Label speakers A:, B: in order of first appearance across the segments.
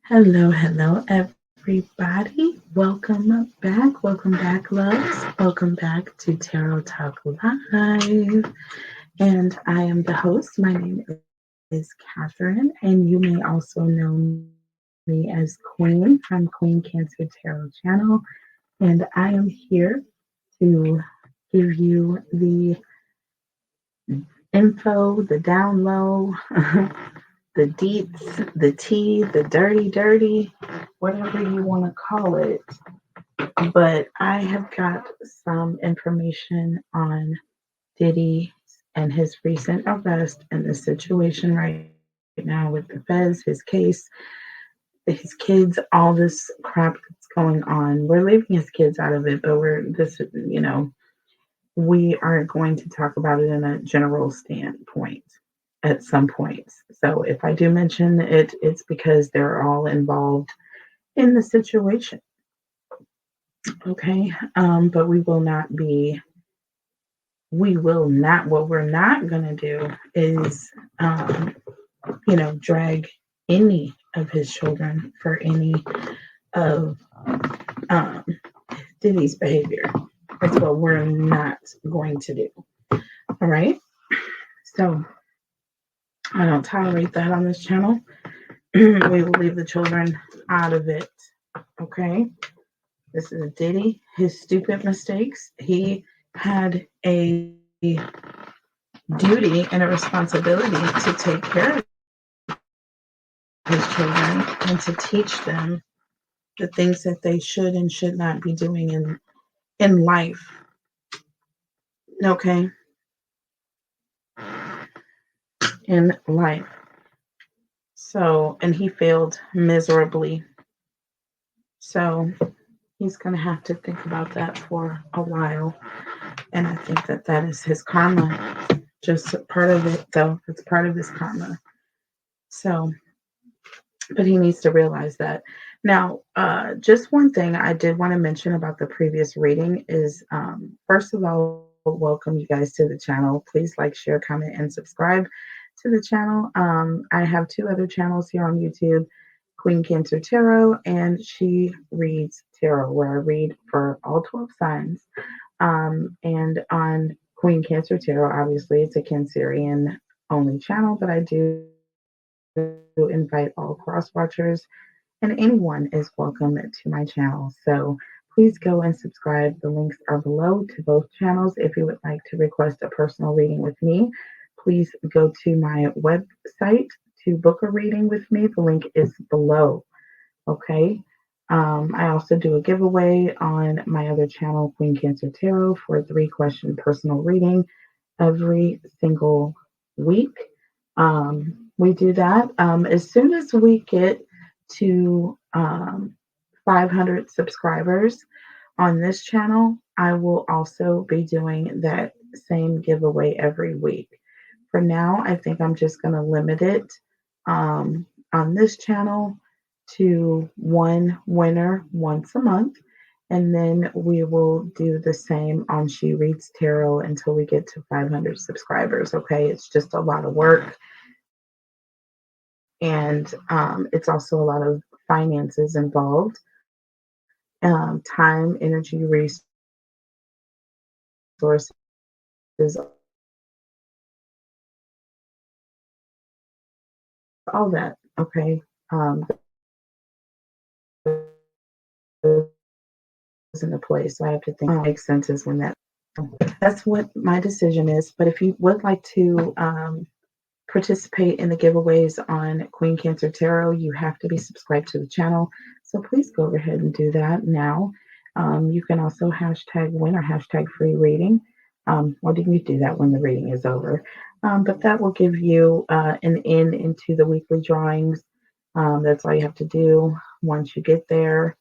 A: Hello, hello, everybody. Welcome back, loves. Welcome back to Tarot Talk Live. And I am the host. My name is Catherine, and you may also know me as Queen from Queen Cancer Tarot channel. And I am here to give you the info, the down low, the deets, the tea, the dirty, whatever you want to call it. But I have got some information on Diddy and his recent arrest and the situation right now with the feds, his case, his kids, all this crap that's going on. We're leaving his kids out of it, but we are going to talk about it in a general standpoint at some points. So if I do mention it, it's because they're all involved in the situation. Okay. But what we're not going to do is, drag any of his children for any of um, Diddy's behavior. That's what we're not going to do. All right. So I don't tolerate that on this channel. We will leave the children out of it. Okay. This is Diddy, his stupid mistakes. He had a duty and a responsibility to take care of his children and to teach them the things that they should and should not be doing in life. Okay? In life. So, and he failed miserably. So, he's going to have to think about that for a while. And I think that is his karma. Just part of it, though. It's part of his karma. So, but he needs to realize that. Now, just one thing I did want to mention about the previous reading is, first of all, welcome you guys to the channel. Please like, share, comment, and subscribe to the channel. I have two other channels here on YouTube, Queen Cancer Tarot, and She Reads Tarot, where I read for all 12 signs. And on Queen Cancer Tarot, obviously, it's a Cancerian only channel, but I do invite all cross watchers, and anyone is welcome to my channel. So please go and subscribe. The links are below to both channels. If you would like to request a personal reading with me, please go to my website to book a reading with me. The link is below. Okay. I also do a giveaway on my other channel, Queen Cancer Tarot, for a 3-question personal reading every single week. We do that. As soon as we get to 500 subscribers on this channel, I will also be doing that same giveaway every week. For now, I think I'm just going to limit it on this channel to one winner once a month. And then we will do the same on She Reads Tarot until we get to 500 subscribers. Okay, it's just a lot of work. And it's also a lot of finances involved, time, energy, resources, all that. Okay, in a place. So I have to think makes sense is when that's what my decision is. But if you would like to participate in the giveaways on Queen Cancer Tarot, you have to be subscribed to the channel. So please go ahead and do that now. You can also hashtag win or hashtag free reading. Or you can do that when the reading is over. But that will give you an in into the weekly drawings. That's all you have to do once you get there.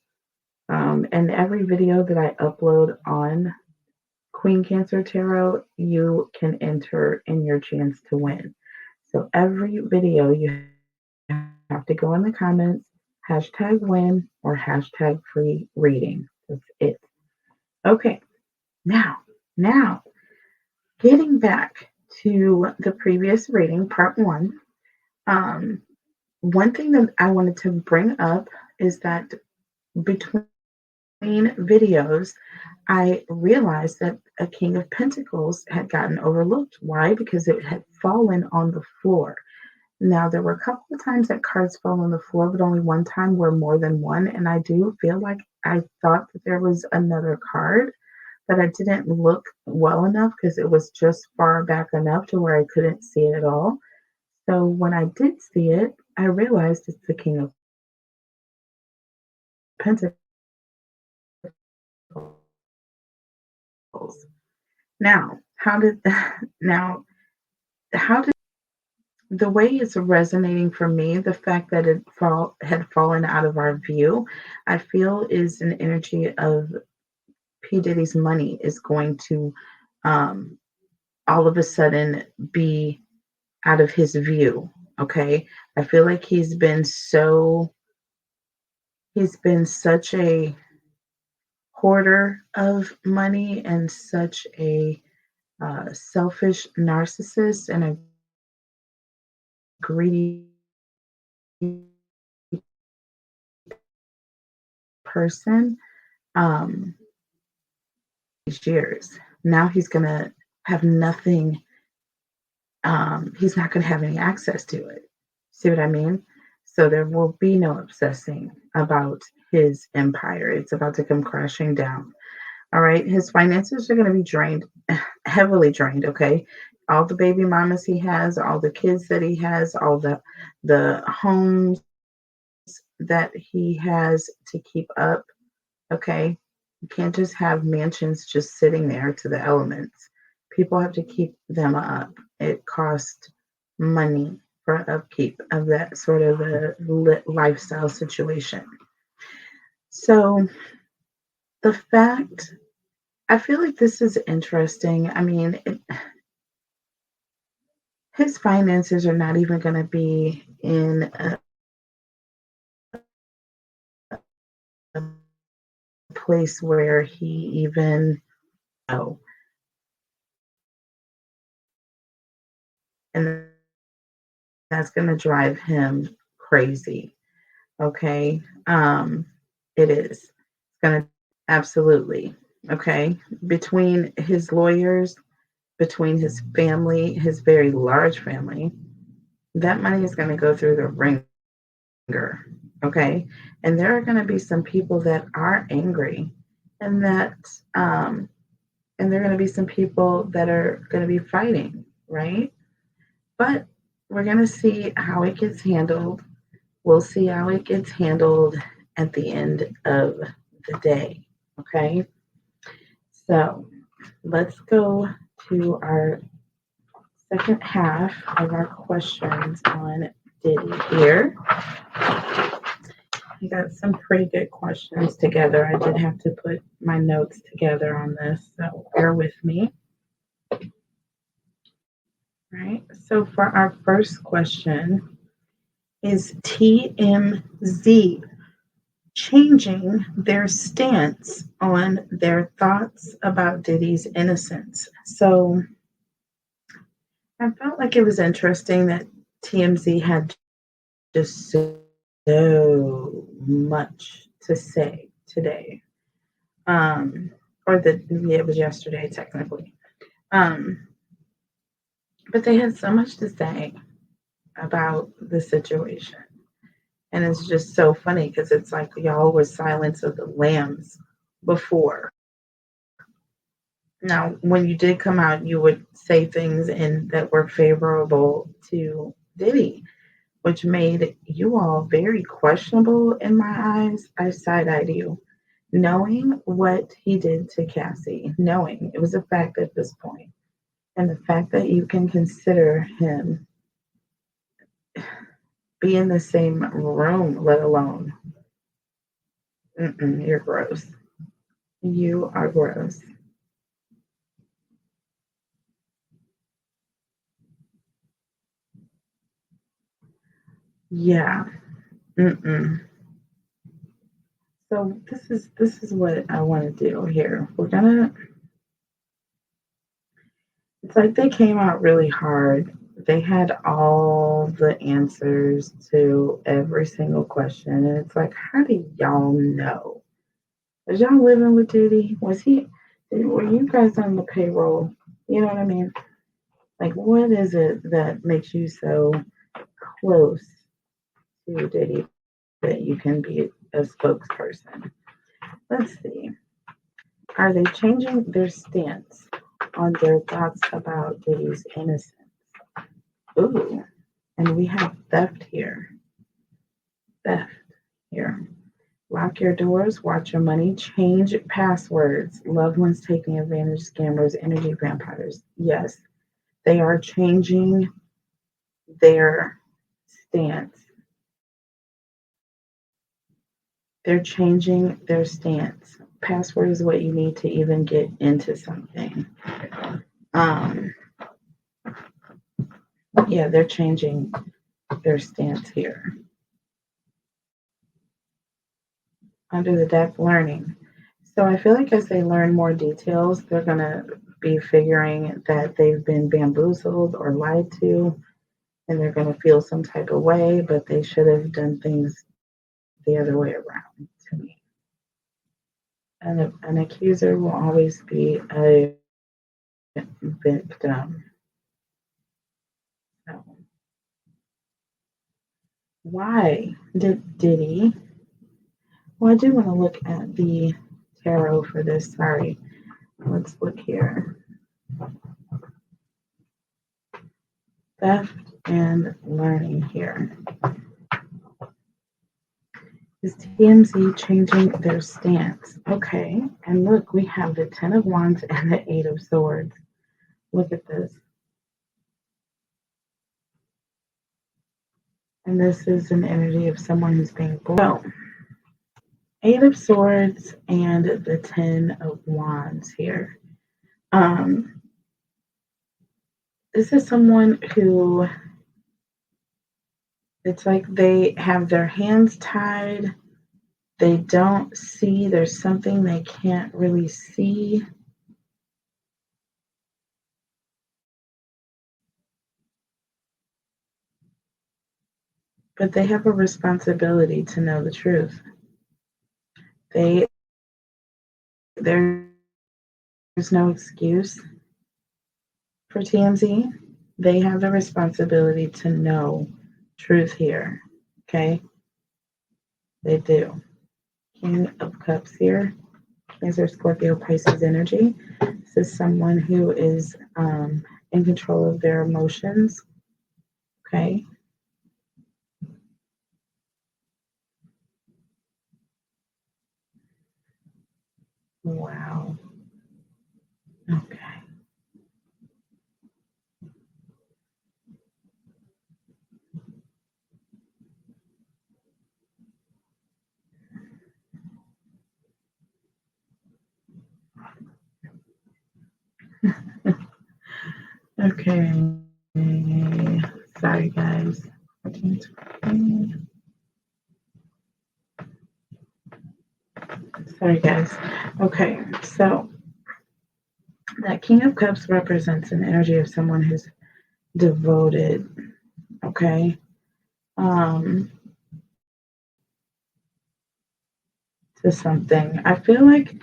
A: And every video that I upload on Queen Cancer Tarot, you can enter in your chance to win. So every video, you have to go in the comments, hashtag win or hashtag free reading. That's it. Okay, now, getting back to the previous reading, part 1. one thing that I wanted to bring up is that between videos, I realized that a King of Pentacles had gotten overlooked. Why? Because it had fallen on the floor. Now, there were a couple of times that cards fell on the floor, but only one time where more than one. And I do feel like I thought that there was another card, but I didn't look well enough because it was just far back enough to where I couldn't see it at all. So when I did see it, I realized it's the King of Pentacles. Now, now how did the way it's resonating for me, the fact that had fallen out of our view, I feel is an energy of P. Diddy's money is going to um, all of a sudden be out of his view. Okay. I feel like he's been such a hoarder of money and such a selfish narcissist and a greedy person. Um, these years. Now he's going to have nothing. He's not going to have any access to it. See what I mean? So there will be no obsessing about his empire. It's about to come crashing down. All right. His finances are going to be drained, heavily drained. Okay. All the baby mamas he has, all the kids that he has, all the homes that he has to keep up. Okay. You can't just have mansions just sitting there to the elements. People have to keep them up. It costs money for upkeep of that sort of a lifestyle situation. So the fact, I feel like this is interesting. I mean, his finances are not even going to be in a place where he even, oh, and that's going to drive him crazy. Okay. It is. It's going to absolutely. Okay. Between his lawyers, between his family, his very large family, that money is going to go through the ringer. Okay. And there are going to be some people that are angry and um, and there are going to be some people that are going to be fighting, right? But we're going to see how it gets handled. We'll see how it gets handled at the end of the day. Okay. So let's go to our second half of our questions on Diddy here. I got some pretty good questions together. I did have to put my notes together on this, so bear with me. All right. So for our first question, is TMZ changing their stance on their thoughts about Diddy's innocence? So I felt like it was interesting that TMZ had just so much to say today. Or it was yesterday, technically. But they had so much to say about the situation. And it's just so funny because it's like y'all were Silence of the Lambs before. Now, when you did come out, you would say things that were favorable to Diddy, which made you all very questionable in my eyes. I side-eyed you, knowing what he did to Cassie, knowing it was a fact at this point, and the fact that you can consider him be in the same room, let alone, you're gross. You are gross. Yeah. Mm-mm. So this is what I want to do here. It's like they came out really hard they had all the answers to every single question. And it's like, how do y'all know? Was y'all living with Diddy? Were you guys on the payroll? You know what I mean? Like, what is it that makes you so close to Diddy that you can be a spokesperson? Let's see. Are they changing their stance on their thoughts about Diddy's innocence? Ooh, and we have theft here. Theft here. Lock your doors, watch your money, change passwords, loved ones taking advantage, scammers, energy vampires. Yes, they are changing their stance. They're changing their stance. Password is what you need to even get into something. Yeah, they're changing their stance here. Under the deck, learning. So I feel like as they learn more details, they're going to be figuring that they've been bamboozled or lied to, and they're going to feel some type of way, but they should have done things the other way around to me. An accuser will always be a victim. So, why did Diddy? Well, I do want to look at the tarot for this. Sorry. Let's look here. Theft and learning here. Is TMZ changing their stance? Okay. And look, we have the Ten of Wands and the Eight of Swords. Look at this. And this is an energy of someone who's being born. Well, Eight of Swords and the Ten of Wands here. This is someone who, it's like they have their hands tied. They don't see. There's something they can't really see. But they have a responsibility to know the truth. There's no excuse for TMZ. They have the responsibility to know truth here. Okay? They do. King of Cups here. These are Scorpio Pisces energy. This is someone who is in control of their emotions. Okay? Wow. Okay. Okay. Sorry, guys. Sorry, guys. Okay, so that King of Cups represents an energy of someone who's devoted. Okay. To something. I feel like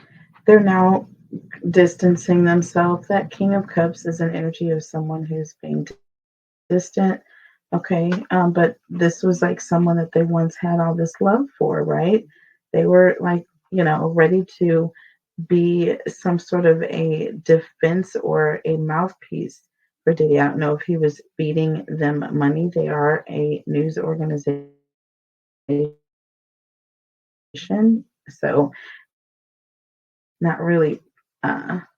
A: they're now distancing themselves. That King of Cups is an energy of someone who's being distant. Okay. But this was like someone that they once had all this love for, right? They were like, ready to be some sort of a defense or a mouthpiece for Diddy. I don't know if he was feeding them money. They are a news organization. So not really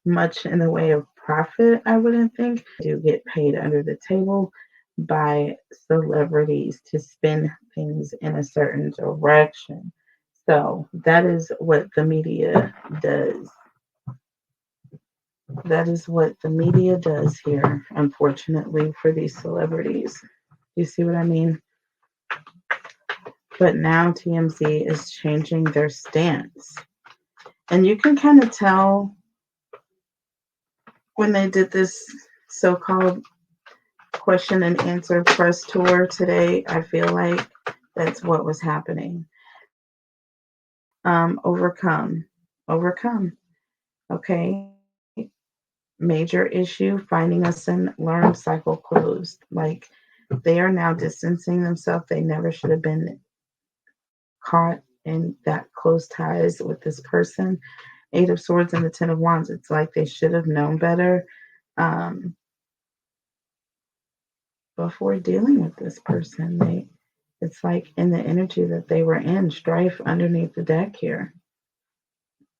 A: much in the way of profit, I wouldn't think. They do get paid under the table by celebrities to spin things in a certain direction. So that is what the media does. That is what the media does here, unfortunately, for these celebrities. You see what I mean? But now TMZ is changing their stance. And you can kind of tell when they did this so-called question and answer press tour today. I feel like that's what was happening. Overcome. Okay. Major issue, finding a lesson learned, cycle closed. Like they are now distancing themselves. They never should have been caught in that close ties with this person. Eight of Swords and the Ten of Wands. It's like they should have known better before dealing with this person. It's like in the energy that they were in, strife underneath the deck here.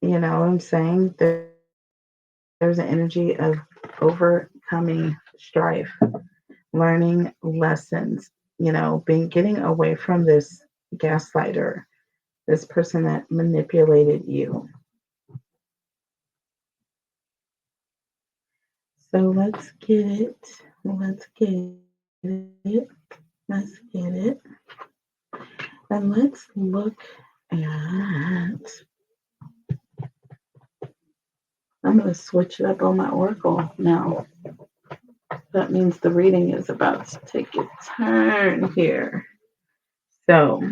A: You know what I'm saying? There's an energy of overcoming strife, learning lessons, getting away from this gaslighter, this person that manipulated you. So let's get it. Let's get it. Let's get it. And let's look at. I'm going to switch it up on my oracle now. That means the reading is about to take a turn here. So,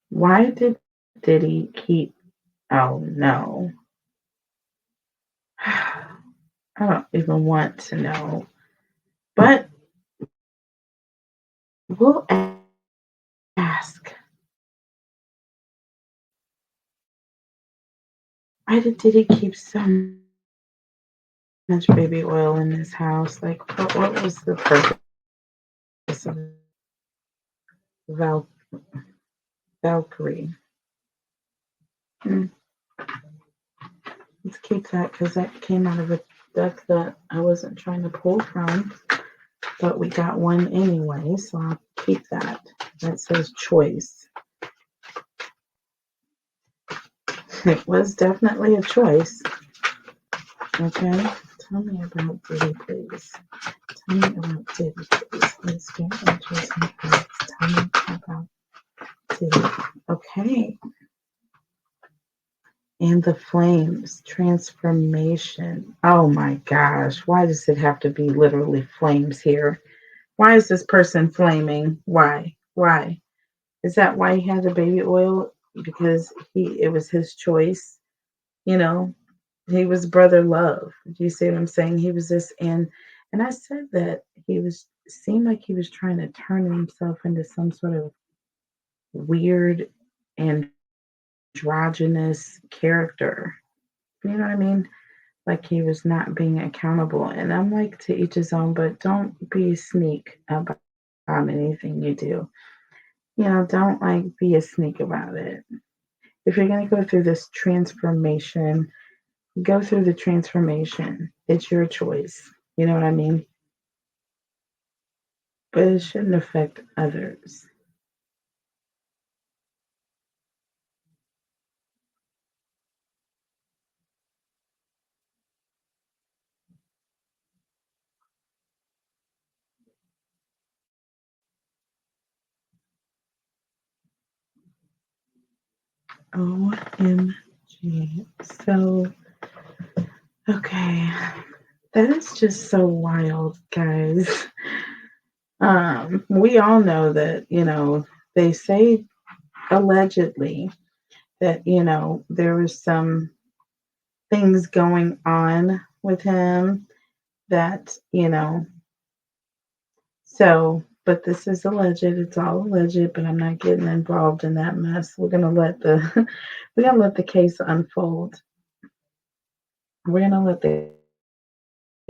A: why did Diddy keep... Oh, no. I don't even want to know. But we'll ask. Why did Diddy keep so much baby oil in this house? Like, what was the purpose of Valkyrie? Let's keep that because that came out of a deck that I wasn't trying to pull from, but we got one anyway, so I'll keep that. That says choice. It was definitely a choice. Okay, tell me about Diddy, please. Tell me about Diddy, please. Let's get interesting facts. Tell me about Diddy. Okay. And the flames, transformation. Oh my gosh, why does it have to be literally flames here? Why is this person flaming? Why? Is that why he had the baby oil? Because it was his choice, you know? He was brother love. Do you see what I'm saying? He was this, and I said that seemed like he was trying to turn himself into some sort of weird androgynous character. You know what I mean? Like he was not being accountable. And I'm like, to each his own, but don't be a sneak about anything you do. Don't like be a sneak about it. If you're going to go through this transformation, go through the transformation. It's your choice. You know what I mean? But it shouldn't affect others. OMG. So, okay. That is just so wild, guys. We all know that, they say allegedly that, there was some things going on with him that, so, but this is alleged. It's all alleged, but I'm not getting involved in that mess. We're gonna let the case unfold. We're gonna let the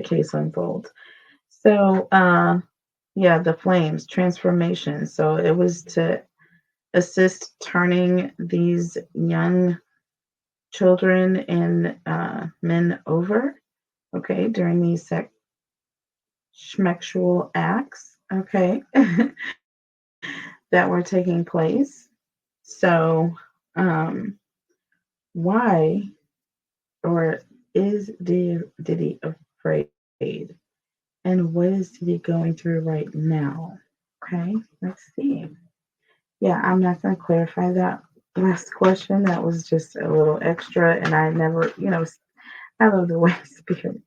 A: case unfold. So, yeah, the flames transformation. So it was to assist turning these young children and men over, okay, during these sexual acts, okay, that were taking place. So, why or is Diddy afraid? And what is Diddy going through right now? Okay, let's see. Yeah, I'm not going to clarify that last question. That was just a little extra, and I never, I love the way Spirit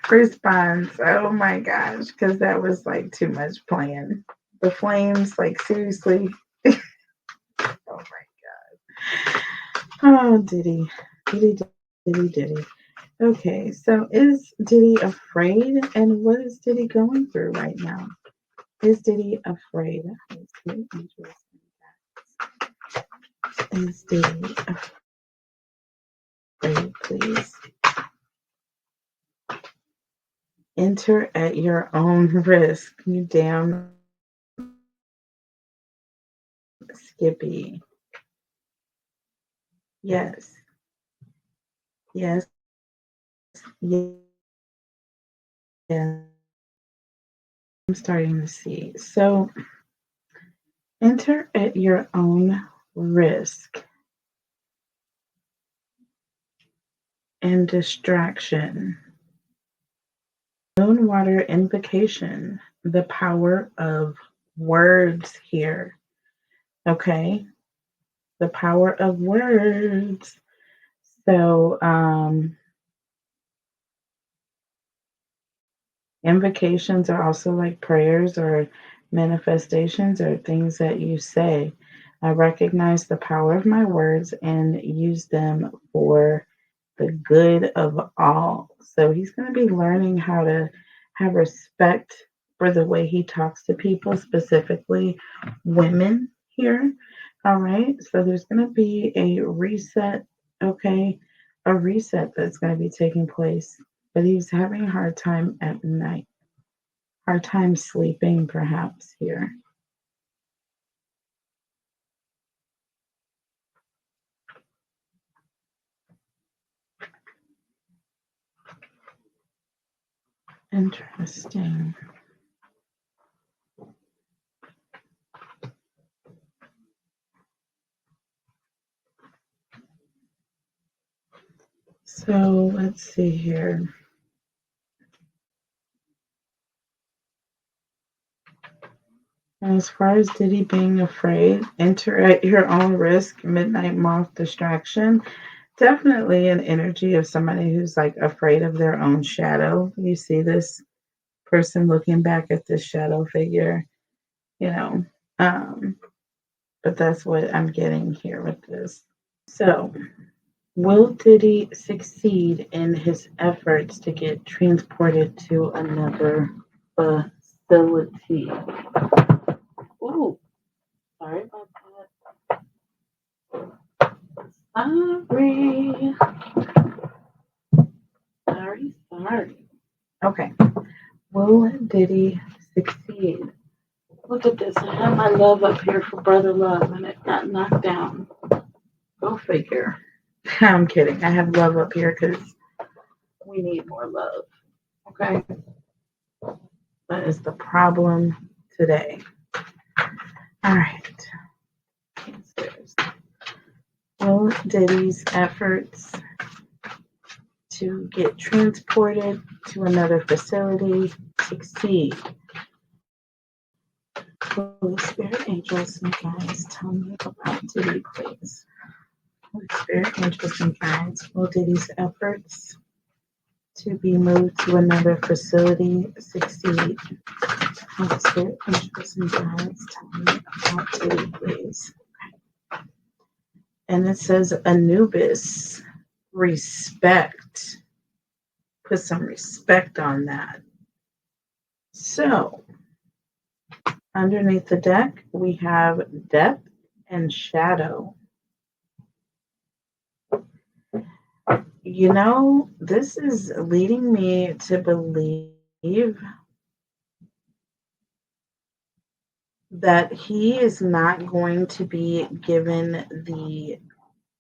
A: response. Oh my gosh, because that was like too much playing. The flames, like seriously. Oh my god. Oh, Diddy. Diddy, Diddy, Diddy. Okay, so is Diddy afraid? And what is Diddy going through right now? Is Diddy afraid? Is Diddy afraid, please? Enter at your own risk, you damn Skippy. Yes. Yes. Yes. I'm starting to see. So enter at your own risk and distraction. Moon water invocation, the power of words here. Okay. The power of words. So, invocations are also like prayers or manifestations or things that you say. I recognize the power of my words and use them for the good of all. So he's going to be learning how to have respect for the way he talks to people, specifically women here. All right. So there's going to be a reset. Okay. A reset that's going to be taking place, but he's having a hard time at night, hard time sleeping, perhaps here. Interesting. So let's see here. As far as Diddy being afraid, enter at your own risk, midnight moth distraction. Definitely an energy of somebody who's like afraid of their own shadow. You see this person looking back at this shadow figure, you know. Um, but that's what I'm getting here with this. So, will Diddy succeed in his efforts to get transported to another facility? Ooh, sorry about that. Sorry. Sorry. Okay. Will Diddy succeed? Look at this. I have my love up here for Brother Love and it got knocked down. Go figure. I'm kidding. I have love up here because we need more love. Okay. That is the problem today. All right. Cancers. Will Diddy's efforts to get transported to another facility succeed? Holy Spirit, angels, and guides, tell me about Diddy, please. Holy Spirit, angels, and guides, will Diddy's efforts to be moved to another facility succeed? Holy Spirit, angels, and guides, tell me about Diddy, please. Okay. And it says Anubis, respect. Put some respect on that. So, underneath the deck, we have depth and shadow. You know, this is leading me to believe that he is not going to be given the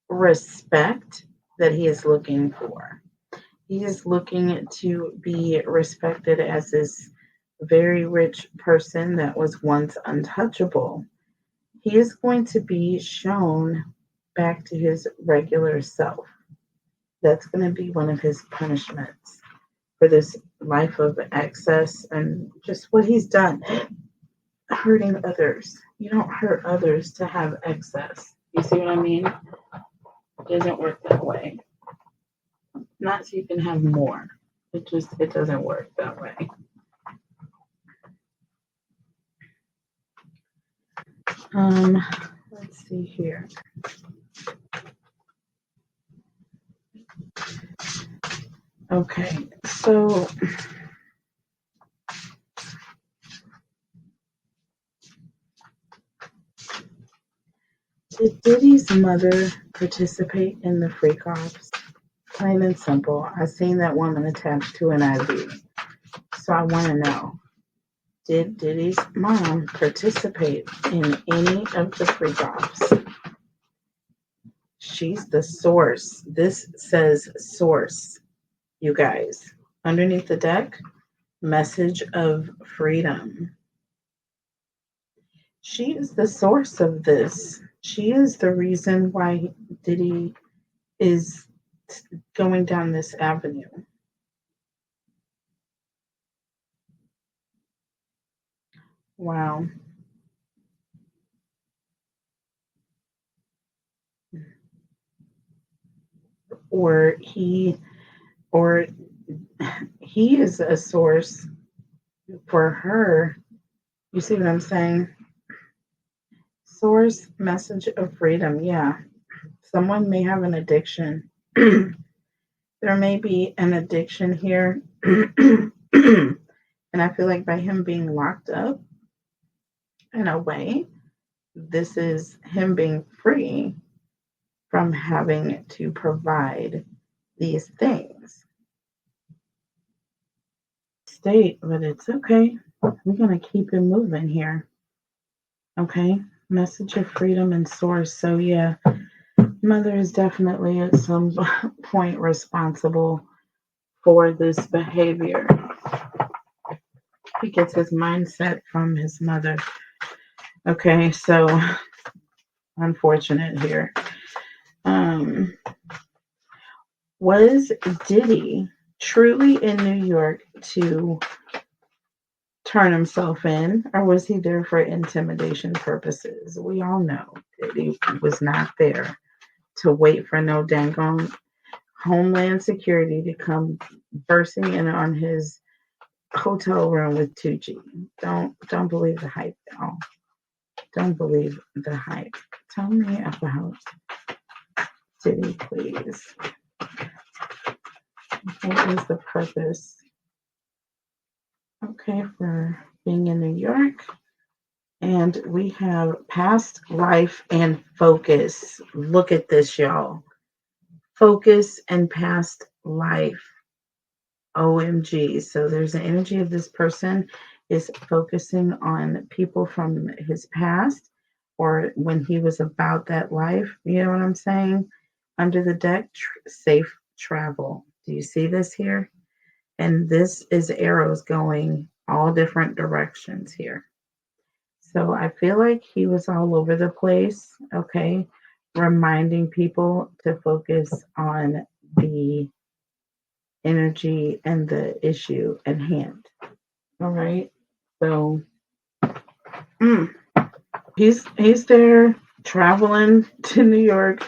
A: respect that he is looking for. He is looking to be respected as this very rich person that was once untouchable. He is going to be shown back to his regular self. That's going to be one of his punishments for this life of excess and just what he's done, hurting others. You don't hurt others to have excess. You see what I mean? It doesn't work that way. Not so you can have more. It doesn't work that way. Let's see here. Okay, so did Diddy's mother participate in the freak offs? Plain and simple. I seen that woman attached to an IV. So I want to know, did Diddy's mom participate in any of the freak offs? She's the source. This says source, you guys. Underneath the deck, message of freedom. She is the source of this. She is the reason why Diddy is going down this avenue. Wow. Or he is a source for her. You see what I'm saying? Source, message of freedom. Yeah. Someone may have an addiction. There may be an addiction here. And I feel like by him being locked up in a way, this is him being free from having to provide these things. State, but it's okay. We're going to keep it moving here. Okay. Message of freedom and source. So, yeah, mother is definitely at some point responsible for this behavior. He gets his mindset from his mother. Okay, so unfortunate here. Was Diddy truly in New York to turn himself in, or was he there for intimidation purposes? We all know Diddy was not there to wait for no dang on Homeland Security to come bursting in on his hotel room with 2G. Don't believe the hype, y'all. Don't believe the hype. Tell me about Diddy, please. What is the purpose? Okay, for being in New York. And we have past life and focus. Look at this, y'all. Focus and past life. OMG. So there's an energy of this person is focusing on people from his past or when he was about that life. You know what I'm saying? Under the deck, safe travel. Do you see this here? And this is arrows going all different directions here. So I feel like he was all over the place, okay, reminding people to focus on the energy and the issue at hand. All right. So he's there traveling to New York,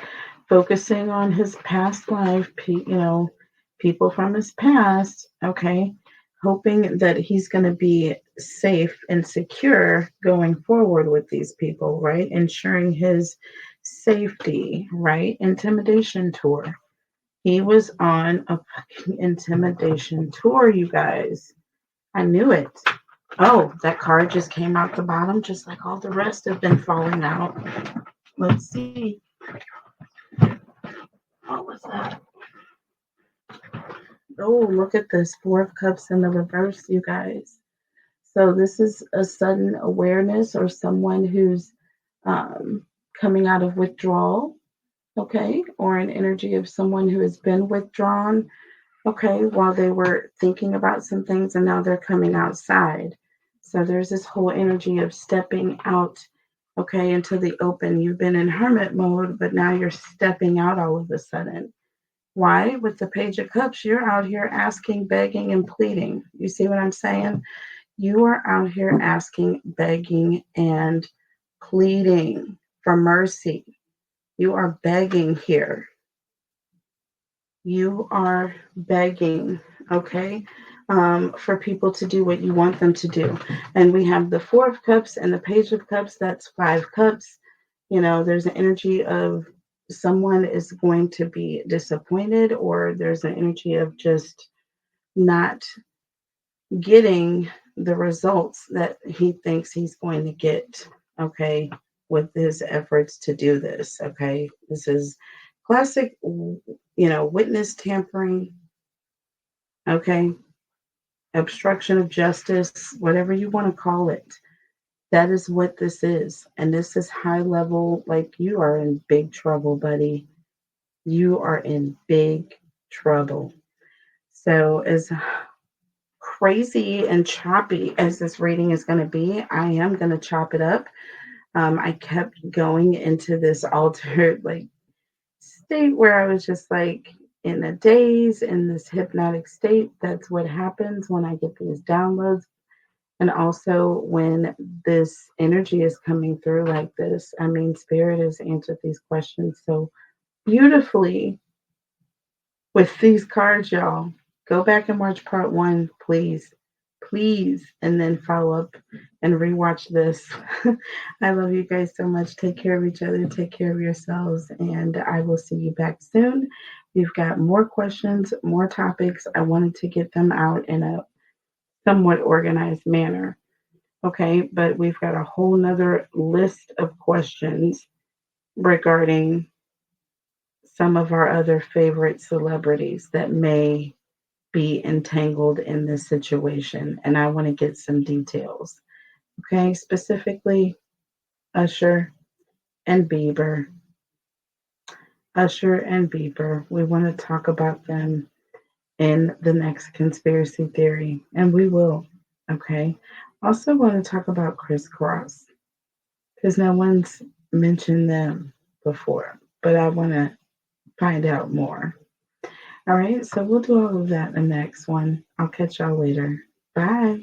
A: focusing on his past life, people from his past, okay, hoping that he's going to be safe and secure going forward with these people, right? Ensuring his safety, right? Intimidation tour. He was on a fucking intimidation tour, you guys. I knew it. Oh, that card just came out the bottom, just like all the rest have been falling out. Let's see. What was that? Oh, look at this. Four of Cups in the reverse, you guys. So this is a sudden awareness or someone who's coming out of withdrawal, okay? Or an energy of someone who has been withdrawn, okay, while they were thinking about some things and now they're coming outside. So there's this whole energy of stepping out, okay, into the open. You've been in hermit mode, but now you're stepping out all of a sudden. Why? With the Page of Cups, you're out here asking, begging, and pleading. You see what I'm saying? You are out here asking, begging, and pleading for mercy. You are begging here. You are begging, okay, for people to do what you want them to do. And we have the Four of Cups and the Page of Cups. That's 5 cups. There's an energy of someone is going to be disappointed, or there's an energy of just not getting the results that he thinks he's going to get, okay, with his efforts to do this, okay? This is classic, witness tampering, okay? Obstruction of justice, whatever you want to call it. That is what this is. And this is high level, like you are in big trouble, buddy. You are in big trouble. So, as crazy and choppy as this reading is going to be, I am going to chop it up. I kept going into this altered like state where I was just like in a daze, in this hypnotic state. That's what happens when I get these downloads. And also when this energy is coming through like this. I mean, Spirit has answered these questions so beautifully with these cards, y'all. Go back and watch part 1, please. Please. And then follow up and rewatch this. I love you guys so much. Take care of each other. Take care of yourselves. And I will see you back soon. We've got more questions, more topics. I wanted to get them out in a somewhat organized manner. Okay, but we've got a whole nother list of questions regarding some of our other favorite celebrities that may be entangled in this situation. And I want to get some details. Okay, specifically Usher and Bieber. Usher and Bieber. We want to talk about them in the next conspiracy theory, and we will. Okay. Also, want to talk about Crisscross because no one's mentioned them before, but I want to find out more. All right, so we'll do all of that in the next one. I'll catch y'all later. Bye.